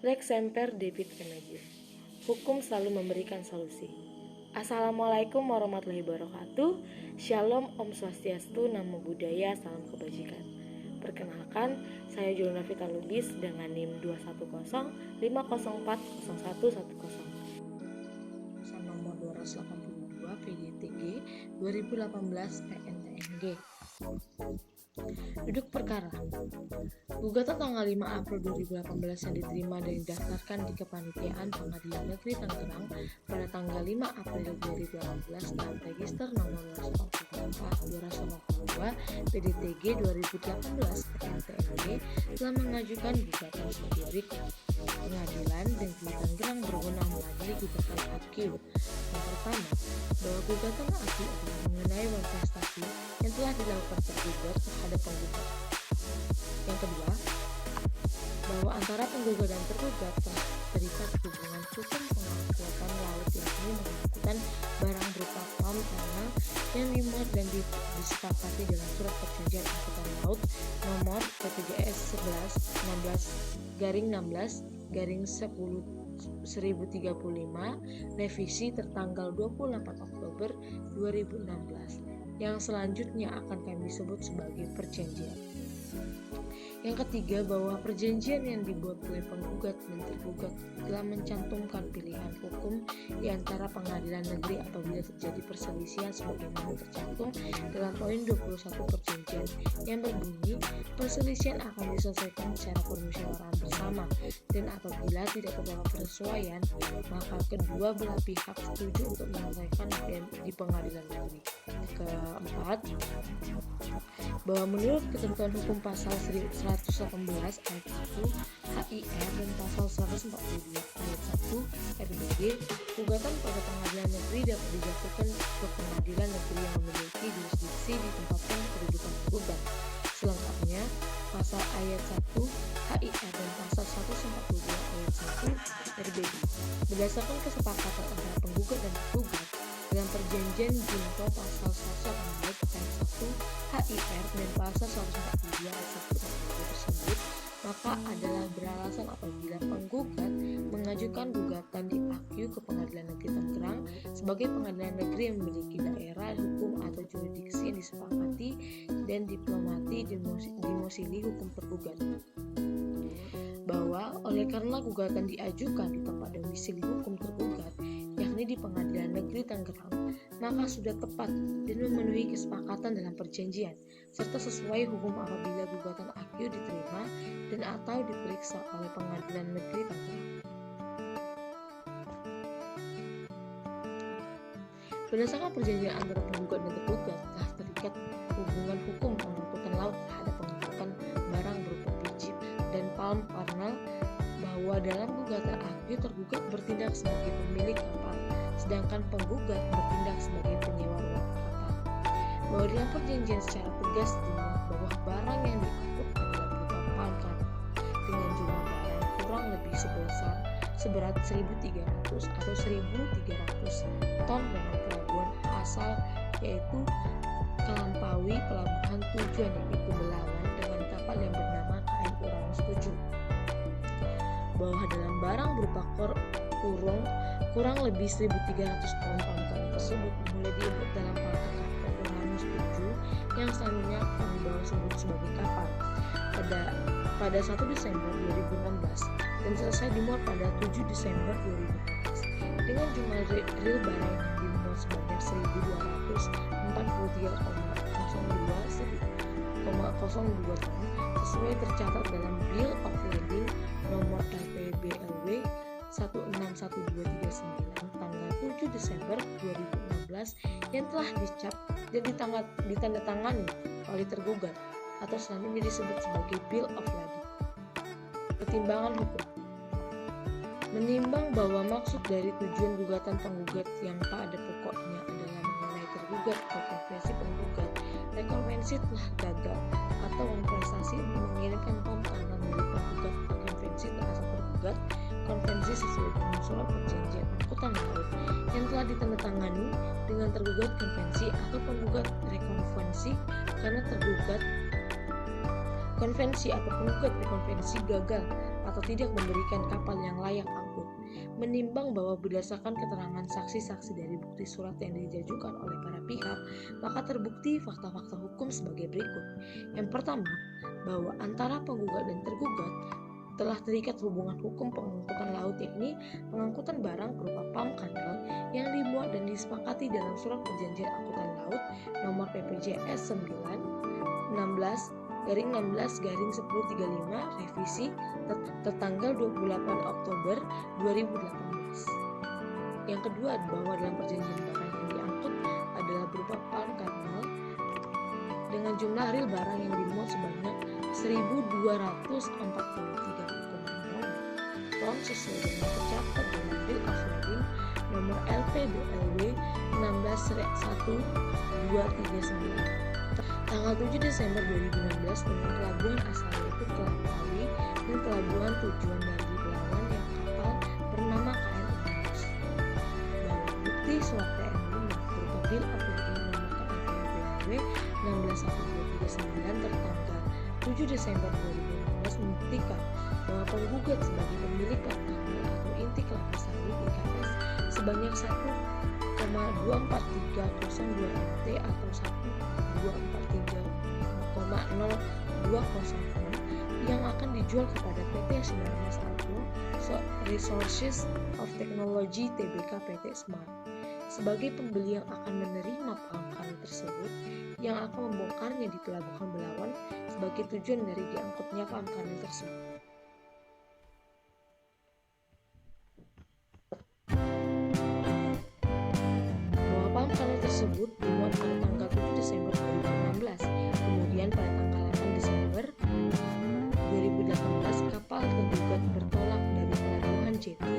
Lex semper debit remedium. Hukum selalu memberikan solusi. Assalamualaikum warahmatullahi wabarakatuh. Shalom, Om Swastiastu, Namo Buddhaya, salam kebajikan. Perkenalkan, saya Julina Vita Lubis dengan NIM 21050404110. Pasal nomor 282 PDTG 2018 PNTNG. Duduk perkara. Gugatan tanggal 5 April 2018 yang diterima dan didaftarkan di Kepanitiaan Pengadilan Negeri Tangerang pada tanggal 5 April 2018 dalam register nomor 284-282 PDTG 2018 PNTNG telah mengajukan gugatan sebagai berikut. Pengadilan Negeri Tangerang berwenang mengadili gugatan AQ. Yang pertama, bahwa gugatan AQ adalah mengenai manifestasi yang telah dilakukan tergugat terhadap penggugat. Yang kedua, bahwa antara penggugat dan tergugat telah terikat hubungan hukum pengangkutan laut yakni mengangkutkan barang berupa pam tanah yang dimuat dan disepakati dalam surat perjanjian angkutan laut nomor PTGS 11-16-1035 revisi tertanggal 28 Oktober 2016 yang selanjutnya akan kami sebut sebagai perjanjian. Yang ketiga, bahwa perjanjian yang dibuat oleh penggugat dan tergugat telah mencantumkan pilihan hukum di antara pengadilan negeri apabila terjadi perselisihan sebagaimana tercantum dalam poin 21 perjanjian yang berbunyi perselisihan akan diselesaikan secara permusyawaratan bersama dan apabila tidak terdapat persesuaian maka kedua belah pihak setuju untuk menyelesaikan di pengadilan negeri. Keempat, bahwa menurut ketentuan hukum pasal 118 ayat 1 HIR dan pasal 142 ayat 1 RBG, gugatan pada pengadilan negeri dapat dijatuhkan ke pengadilan negeri yang memiliki jurisdiksi di tempat kedudukan tergugat. Selengkapnya, pasal ayat 1 HIR dan pasal 142 ayat 1 RBG berdasarkan kesepakatan antara penggugat dan tergugat dalam perjanjian junto pasal 118 ayat 1 HIR dan pasal 142 ayat 1 RBG tersebut, maka adalah beralasan apabila penggugat mengajukan gugatan di AQ ke Pengadilan Negeri Tangerang sebagai pengadilan negeri yang memiliki daerah hukum atau jurisdiksi yang disepakati dan diplomati dimosili hukum tergugat. Bahwa oleh karena gugatan diajukan di tempat domisili hukum tergugat yakni di Pengadilan Negeri Tangerang, maka sudah tepat dan memenuhi kesepakatan dalam perjanjian serta sesuai hukum apabila gugatan AQ diterima dan atau diperiksa oleh Pengadilan Negeri Tangerang. Berdasarkan perjanjian antara penggugat dan tergugat telah terikat hubungan hukum pengangkutan laut terhadap pengangkutan barang berupa biji dan palm kernel, bahwa dalam gugatan AQ tergugat bertindak sebagai pemilik kapal sedangkan penggugat bertindak sebagai penyewa ruang kapal. Bahwa dalam perjanjian secara tegas dimuat bahwa barang yang diangkut adalah berupa palm kernel dengan jumlah barang kurang lebih seberat 1.300 atau 1.300 ton dengan pelabuhan asal yaitu Kelampaui, pelabuhan tujuan yaitu Belawan dengan kapal yang bernama KM Uranus 7. Bahwa dalam barang berupa kurang lebih 1.300 ton palm tersebut mulai diangkut dalam pangkat kapal Uranus 7 yang selanjutnya akan membawa sebagai kapal pada 1 Desember 2016 dan selesai dimuat pada 7 Desember 2016 dengan jumlah real barang yang dimuat sebanyak 1.204,02 ton sesuai tercatat dalam Bill of Lading nomor LPBLW 161239 tanggal 7 Desember 2016 yang telah dicap dan ditandatangani oleh tergugat atau selanjutnya disebut sebagai Bill of Lading. Pertimbangan hukum. Menimbang bahwa maksud dari tujuan gugatan penggugat yang pada pokoknya adalah mengenai tergugat atau konvensi penggugat, rekonvensi telah gagal atau prestasi untuk mengirimkan pam karena milik penggugat atau konvensi terhadap tergugat, konvensi sesuai dengan surat perjanjian angkutan laut yang telah ditandatangani dengan tergugat konvensi atau penggugat rekonvensi karena tergugat konvensi atau penggugat rekonvensi gagal atau tidak memberikan kapal yang layak angkut. Menimbang bahwa berdasarkan keterangan saksi-saksi dari bukti surat yang diajukan oleh para pihak, maka terbukti fakta-fakta hukum sebagai berikut. Yang pertama, bahwa antara penggugat dan tergugat telah terikat hubungan hukum pengangkutan laut, yakni pengangkutan barang berupa palm kernel yang dimuat dan disepakati dalam surat perjanjian angkutan laut nomor PPJS 9/16/1035 revisi tertanggal 28 Oktober 2018. Yang kedua, bahwa dalam perjanjian barang yang diangkut adalah berupa palm kernel dengan jumlah real barang yang dimuat sebanyak 1.243,6 ton sesuai dengan tercatat dalam Bill of Lading nomor LP2LW 16-1239 tanggal 7 Desember 2016 dengan pelabuhan asal yaitu Kelapa-Awi dan pelabuhan tujuan dari Belawan yang kapal bernama KM Uranus. Bahwa bukti surat TNI berupa Bill of Lading nomor KLP-BLW 16-1239 tertanggal 7 Desember 2016 membuktikan bahwa penggugat sebagai pemilik plat kernel atau inti kelapa sawit IKS sebanyak 1,24302 MT atau 1,243,020 ton yang akan dijual kepada PT Sinarmas Agro Resources of Technology Tbk PT Smart sebagai pembeli yang akan menerima palm kernel tersebut yang akan membongkarnya di Pelabuhan Belawan sebagai tujuan dari diangkutnya palm kernel tersebut. Bahwa palm kernel tersebut dimuat pada tanggal 7 Desember 2016, kemudian pada tanggal 8 Desember 2018 kapal tergugat bertolak dari pelabuhan Jeti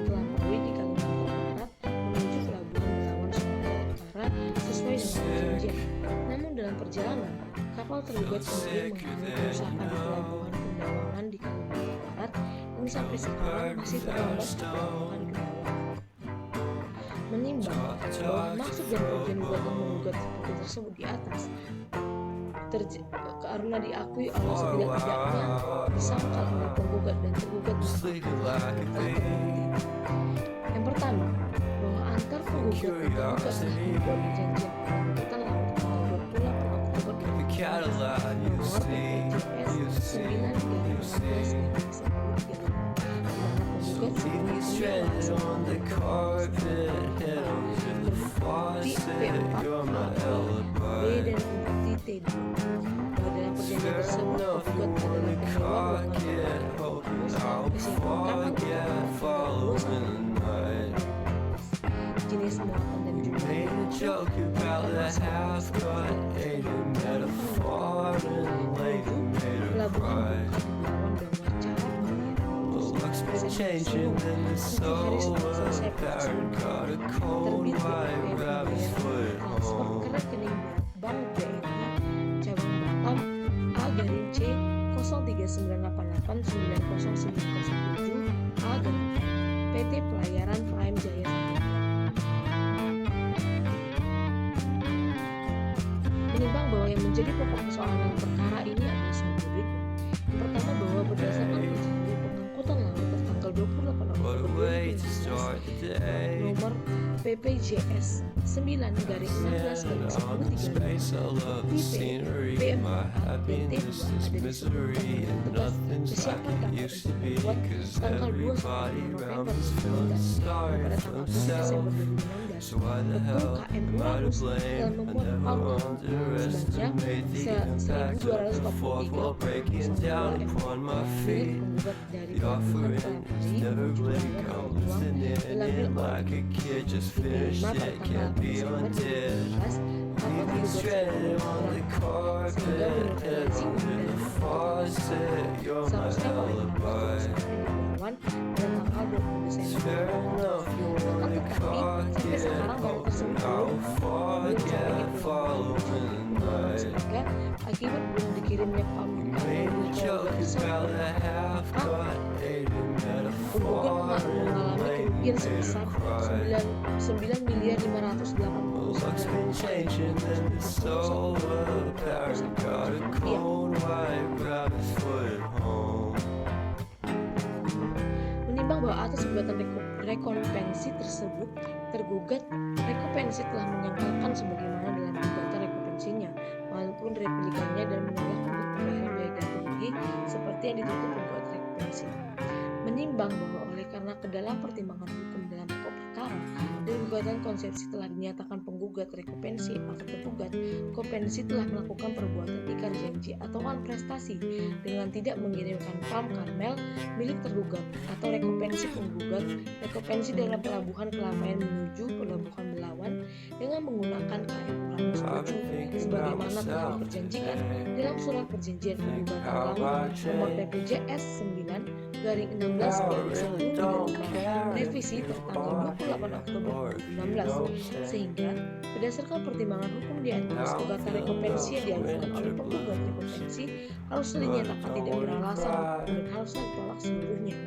Kelapa-Awi di Kalimantan Barat menuju Pelabuhan Belawan Sumatera Utara sesuai dengan perjanjian. Namun dalam perjalanan, kapal tergugat kemudian mengalami kerusakan di Pelabuhan Kendawangan di Kalimantan Barat yang sampai sekarang masih terlambat di Pelabuhan Kendawangan. Menimbang bahwa maksud dan tujuan gugatan menggugat bukti tersebut di atas karena diakui oleh setidak-tidaknya disangkal oleh penggugat dan tergugat telah terbukti. Yang pertama, bahwa antar penggugat dan tergugat telah membuat perjanjian pengangkutan laut tanggal 28 Oktober 2016 nomor PPJS 9/16/1035 di mana penggugat sebagai terbukti P4 B dan terbukti T2 bahwa dalam perjanjian tersebut penggugat adalah penyewa kesiapan kapal jenis muatan dan jumlah pelabuhan changing in the soul world. Parent got a cold white rabbit's foot home. ke rekening Bank BNI cabang Batam A/C 0398890907 A PT Pelayaran Prime Jaya Samudra. Menimbang bahwa yang menjadi pokok persoalan perkara ini adalah sebagai berikut. Yang pertama, bahwa berdasarkan perjanjian pengangkutan laut tertanggal 28 Oktober 2016 nomor PPJS 9/16/1035 PM4 dan T2 ada disebutkan tegas kesiapan kapal untuk membuat tanggal 2 November 2019 dan pada tanggal 7 Desember 2016 betul KM Uranus telah membuat palm kernel sebanyak 1.243,02 milik penggugat dari pelabuhan Kelapa-Awi dalam Bill of diterima pada tanggal 8 Desember 2016 kapal tergugat sehingga menurut rezim seharusnya Pelabuhan pada tanggal 20 Desember 2016. Akan tetapi sampai sekarang barang tersebut belum sampainya sehingga akibat belum dikirimnya palm kernel tersebut penggugat mengalami kerugian sebesar 9.589.999 rupiah. Menimbang bahwa atas gugatan rekompensi tersebut, tergugat rekompensi telah menyangkalkan sebagaimana dalam gugatan rekompensinya maupun replikannya dan menolak untuk pembayaran biaya ganti rugi seperti yang dituntut penggugat rekompensi. Menimbang bahwa oleh karena ke dalam pertimbangan hukum dalam pokok perkara dan gugatan konsepsi telah dinyatakan penggugat rekompensi atau tergugat kompensi telah melakukan perbuatan ikrar janji atau prestasi dengan tidak mengirimkan pam karmel milik tergugat atau rekompensi penggugat rekompensi dalam pelabuhan keramaian menuju pelabuhan Belawan dengan menggunakan KM Uranus 7 sebagaimana telah diperjanjikan dalam surat perjanjian penggugat laut nomor BPJS 9/16/1935 revisi tertanggal 28 Oktober 2016, sehingga berdasarkan pertimbangan hukum di atas, gugatan rekompensi yang diajukan oleh penggugat rekompensi harus dinyatakan tidak beralasan hukum dan haruslah ditolak seluruhnya.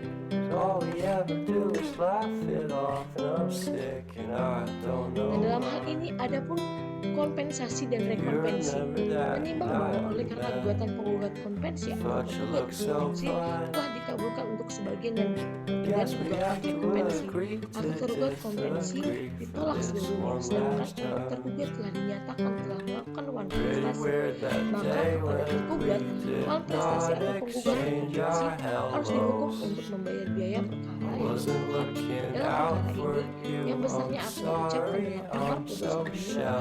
All we ever do is laugh it off, and I'm sick and I don't know. Dan dalam hal ini adapun kompensasi dan rekompensi, menimbang bahwa oleh karena gugatan penggugat kompensi atau penggugat rekompensi telah dikabulkan untuk sebagian dan dengan gugatan rekompensi atau tergugat kompensi ditolak seluruhnya, sedangkan untuk tergugat telah dinyatakan telah melakukan prestasi, maka kepada tergugat prestasi atau penggugat rekompensi harus dihukum untuk membayar biaya perkara yang dilakukan dalam perkara ini yang besarnya akan diucapkan dalam amar putusan ini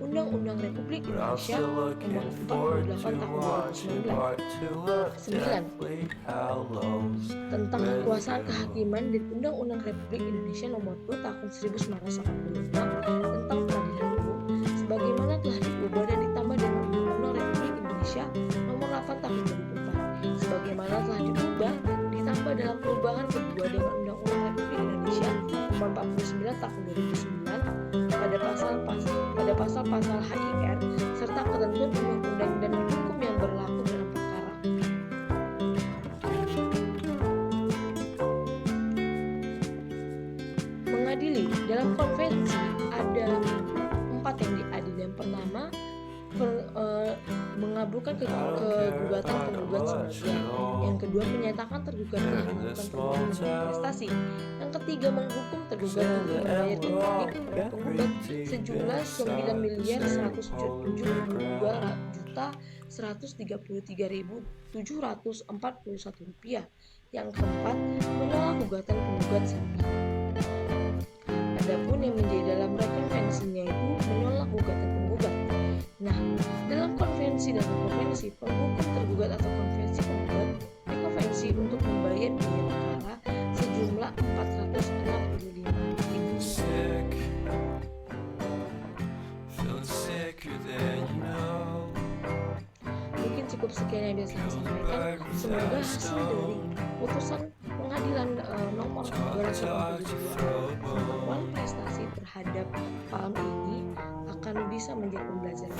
Undang-Undang Republik Indonesia Nomor 48 Tahun 2019. 9. Tentang kekuasaan kehakiman dan Undang-Undang Republik Indonesia Nomor 2 Tahun 1945 tentang peradilan umum sebagaimana telah diubah dan ditambah dengan Undang-Undang Republik Indonesia Nomor 8 Tahun 2004 sebagaimana telah diubah ditambah dalam perubahan kedua dengan Undang-Undang Republik Indonesia Nomor 49 Tahun 2009 pada pasal-pasal HIR serta ketentuan undang-undang dan hukum yang berlaku dalam perkara. Mengadili dalam konvensi ada 4 yang diadili. Yang pertama mengabulkan kegugatan penggugat sebagian. Yang kedua menyatakan tergugat telah melakukan perbuatan prestasi. Yang ketiga menghukum tergugat untuk membayar ganti rugi kepada penggugat sejumlah 9.133.133.741 rupiah. Yang keempat menolak gugatan penggugat sebagian. Adapun yang menjadi dalam rekonvensinya itu menolak gugatan penggugat. Nah, dalam konvensi dan rekonvensi penggugat tergugat atau konvensi penggugat rekonvensi untuk membayar biaya perkara sejumlah 465.000. Mungkin cukup sekian yang bisa saya sampaikan. Semoga hasil dari putusan pengadilan nomor 282 pengakuan prestasi terhadap PAM ini akan bisa menjadi pembelajaran.